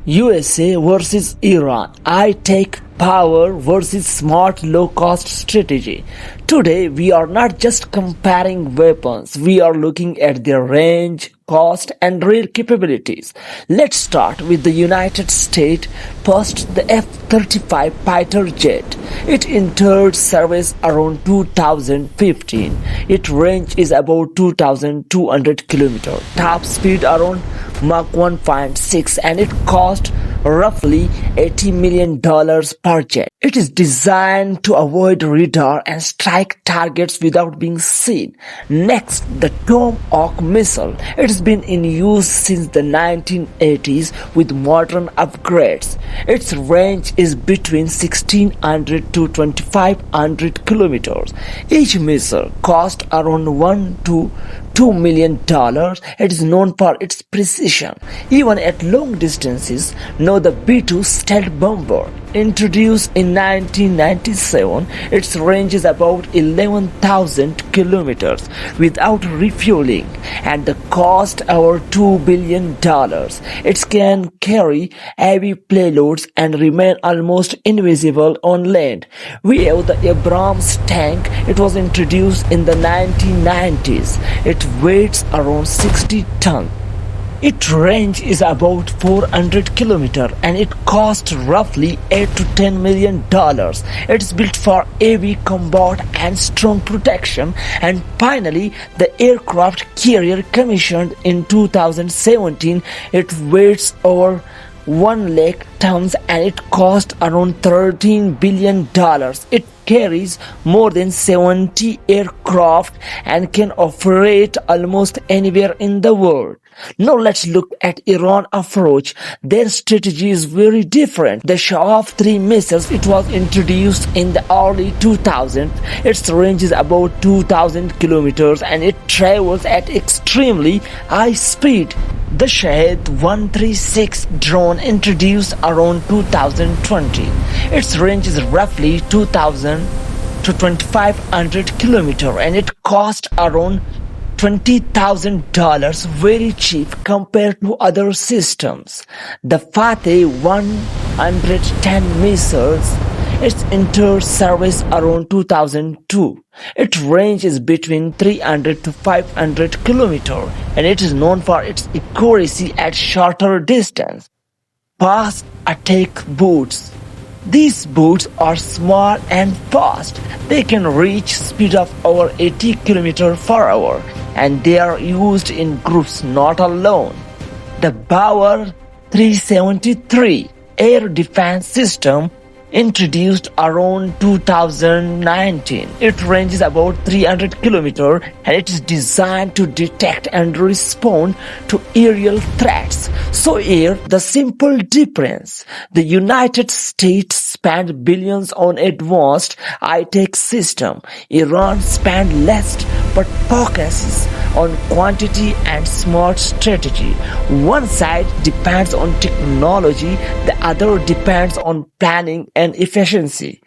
USA versus Iran. I take power versus smart low cost strategy. Today we are not just comparing weapons, we are looking at their range, cost and real capabilities. Let's start with the United States. First, the F-35 fighter jet. It entered service around 2015. Its range is about 2,200 km. Top speed around Mach 1.6 and it cost roughly $80 million per jet. It is designed to avoid radar and strike targets without being seen. Next, the Tomahawk missile. It has been in use since the 1980s with modern upgrades. Its range is between 1,600 to 2,500 kilometers. Each missile costs around $1 to $2 million. It is known for its precision, even at long distances. Now the B-2 stealth bomber, introduced in 1997, its range is about 11,000 kilometers without refueling, and the cost over $2 billion. It can carry heavy payloads and remain almost invisible on land. We have the Abrams tank. It was introduced in the 1990s. It weighs around 60 tons. Its range is about 400 kilometers and it costs roughly $8 to $10 million. It is built for heavy combat and strong protection. And finally, the aircraft carrier commissioned in 2017. It weighs over 1 lakh tons and it costs around $13 billion. It carries more than 70 aircraft and can operate almost anywhere in the world. Now let's look at Iran approach. Their strategy is very different. The Shahab-3 missiles, it was introduced in the early 2000s. Its range is about 2,000 kilometers and it travels at extremely high speed. The Shahed 136 drone, introduced around 2020. Its range is roughly 2,000 to 2,500 kilometers and it costs around $20,000, very cheap compared to other systems. The Fateh 110 missiles, it entered service around 2002. Its range is between 300 to 500 kilometers and it is known for its accuracy at shorter distance. Fast attack boats. These boats are small and fast. They can reach speed of over 80 km per hour and they are used in groups, not alone. The Bauer 373 air defense system, introduced around 2019. It ranges about 300 kilometers and it is designed to detect and respond to aerial threats. So here the simple difference. The United States spent billions on advanced high-tech system. Iran spent less but focuses on quantity and smart strategy. One side depends on technology, the other depends on planning and efficiency.